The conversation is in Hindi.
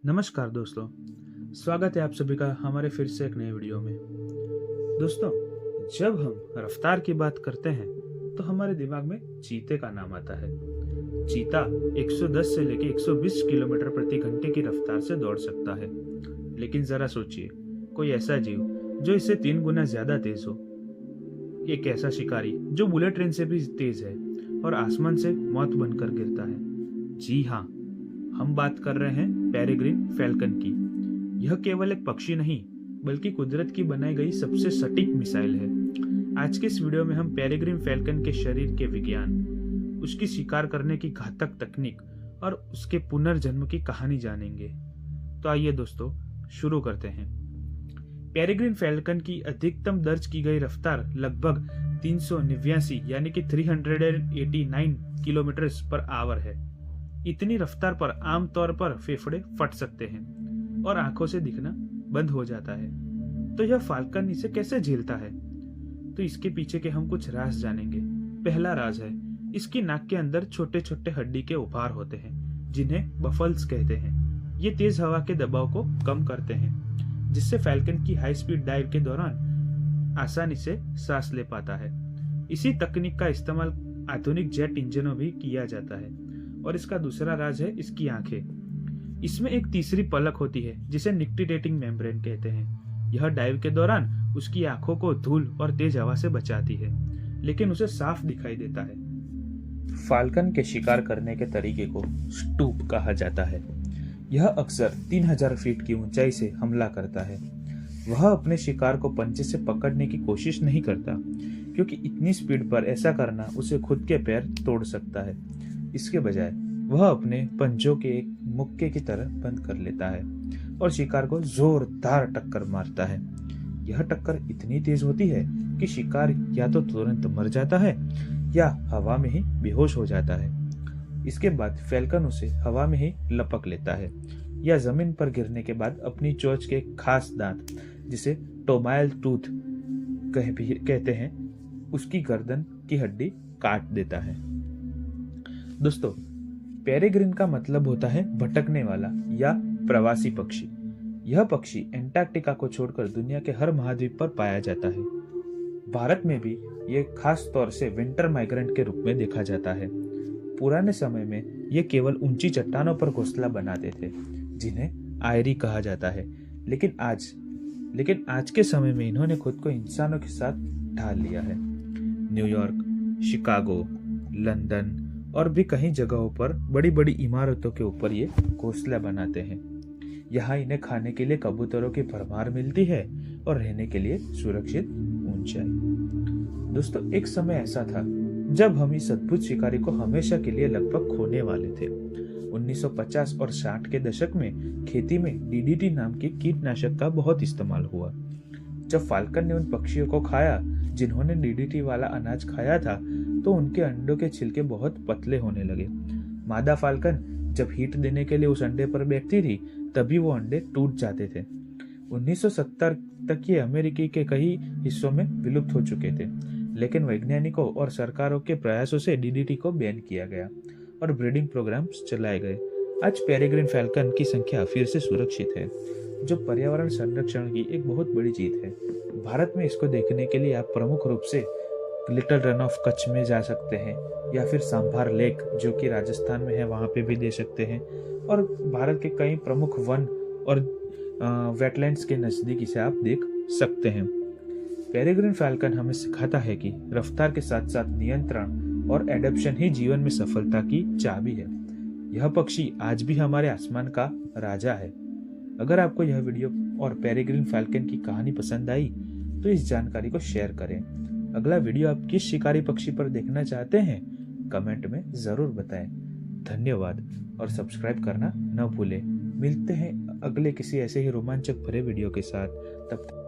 नमस्कार दोस्तों, स्वागत है आप सभी का हमारे फिर से एक नए वीडियो में। दोस्तों, जब हम रफ्तार की बात करते हैं तो हमारे दिमाग में चीते का नाम आता है। चीता 110 से लेकर 120 किलोमीटर प्रति घंटे की रफ्तार से दौड़ सकता है। लेकिन जरा सोचिए, कोई ऐसा जीव जो इससे 3 गुना ज्यादा तेज हो, एक ऐसा शिकारी जो बुलेट ट्रेन से भी तेज है और आसमान से मौत बनकर गिरता है। जी हाँ, हम बात कर रहे हैं पेरेग्रिन फैल्कन की। यह केवल एक पक्षी नहीं, बल्कि कुदरत की बनाई गई सबसे सटीक मिसाइल है। आज के इस वीडियो में हम पेरेग्रिन फैल्कन के शरीर के विज्ञान, उसकी शिकार करने की घातक तकनीक और उसके पुनर्जन्म की कहानी जानेंगे। तो आइए दोस्तों, शुरू करते हैं। पेरेग्रिन फैल्कन की अधिकतम दर्ज की गई रफ्तार लगभग 389 यानी कि 389 किलोमीटर पर आवर है। इतनी रफ्तार पर आमतौर पर फेफड़े फट सकते हैं और आंखों से दिखना बंद हो जाता है। तो यह फाल्कन इसे कैसे झेलता है? तो इसके पीछे के हम कुछ राज जानेंगे। पहला राज है, इसकी नाक के अंदर छोटे छोटे हड्डी के उभार होते हैं, जिन्हें बफल्स कहते हैं। ये तेज हवा के दबाव को कम करते हैं, जिससे फैल्कन की हाई स्पीड डाइव के दौरान आसानी से सांस ले पाता है। इसी तकनीक का इस्तेमाल आधुनिक जेट इंजनों भी किया जाता है। और इसका दूसरा राज है इसकी आंखें। इसमें एक तीसरी पलक होती है जिसे निक्टिडेटिंग मेम्ब्रेन कहते हैं। यह डाइव के दौरान उसकी आंखों को धूल और तेज हवा से बचाती है, लेकिन उसे साफ दिखाई देता है। फाल्कन के शिकार करने के तरीके को स्टूप कहा जाता है। यह अक्सर 3000 फीट की ऊंचाई से हमला करता है। वह अपने शिकार को पंजे से पकड़ने की कोशिश नहीं करता, क्योंकि इतनी स्पीड पर ऐसा करना उसे खुद के पैर तोड़ सकता है। इसके बजाय वह अपने पंजों के एक मुक्के की तरह बंद कर लेता है और शिकार को जोरदार टक्कर मारता है। यह टक्कर इतनी तेज होती है कि शिकार या तो तुरंत मर जाता है या हवा में ही बेहोश हो जाता है। इसके बाद फैल्कन उसे हवा में ही लपक लेता है या जमीन पर गिरने के बाद अपनी चोंच के खास दांत, जिसे टोमाइल टूथ कहते हैं, उसकी गर्दन की हड्डी काट देता है। दोस्तों, पेरेग्रिन का मतलब होता है भटकने वाला या प्रवासी पक्षी। यह पक्षी एंटार्क्टिका को छोड़कर दुनिया के हर महाद्वीप पर पाया जाता है। भारत में भी यह खास तौर से विंटर माइग्रेंट के रूप में देखा जाता है। पुराने समय में ये केवल ऊंची चट्टानों पर घोंसला बनाते थे, जिन्हें आयरी कहा जाता है। लेकिन आज के समय में इन्होंने खुद को इंसानों के साथ ढाल लिया है। न्यूयॉर्क, शिकागो, लंदन और भी कई जगहों पर बड़ी बड़ी इमारतों के ऊपर ये घोंसला बनाते हैं। यहाँ इन्हें खाने के लिए कबूतरों की भरमार मिलती है और रहने के लिए सुरक्षित ऊंचाई। दोस्तों, एक समय ऐसा था जब हम इस अद्भुत शिकारी को हमेशा के लिए लगभग खोने वाले थे। 1950 और 60 के दशक में खेती में डीडीटी नाम के कीटनाशक का बहुत इस्तेमाल हुआ। जब फाल्कन ने उन पक्षियों को खाया जिन्होंने डीडीटी वाला अनाज खाया था, तो उनके अंडों के छिलके बहुत पतले होने लगे। मादा फाल्कन जब हीट देने के लिए उस अंडे पर बैठती थी, तभी वो अंडे टूट जाते थे। 1970 तक ये अमेरिकी के कई हिस्सों में विलुप्त हो चुके थे, लेकिन वैज्ञानिकों और सरकारों के प्रयासों से डीडीटी को बैन किया गया और ब्रीडिंग प्रोग्राम्स चलाए गए। आज पेरेग्रिन फैल्कन की संख्या फिर से सुरक्षित है, जो पर्यावरण संरक्षण की एक बहुत बड़ी जीत है। भारत में इसको देखने के लिए आप प्रमुख रूप से लिटिल रन ऑफ कच्छ में जा सकते हैं, या फिर सांभार लेक जो कि राजस्थान में है, वहाँ पे भी दे सकते हैं। और भारत के कई प्रमुख वन और वेटलैंड्स के नज़दीक इसे आप देख सकते हैं। पेरेग्रिन फैल्कन हमें सिखाता है कि रफ्तार के साथ साथ नियंत्रण और एडेप्शन ही जीवन में सफलता की चाबी है। यह पक्षी आज भी हमारे आसमान का राजा है। अगर आपको यह वीडियो और पेरेग्रिन फैल्कन की कहानी पसंद आई, तो इस जानकारी को शेयर करें। अगला वीडियो आप किस शिकारी पक्षी पर देखना चाहते हैं, कमेंट में जरूर बताएं। धन्यवाद और सब्सक्राइब करना न भूलें। मिलते हैं अगले किसी ऐसे ही रोमांचक भरे वीडियो के साथ। तब तक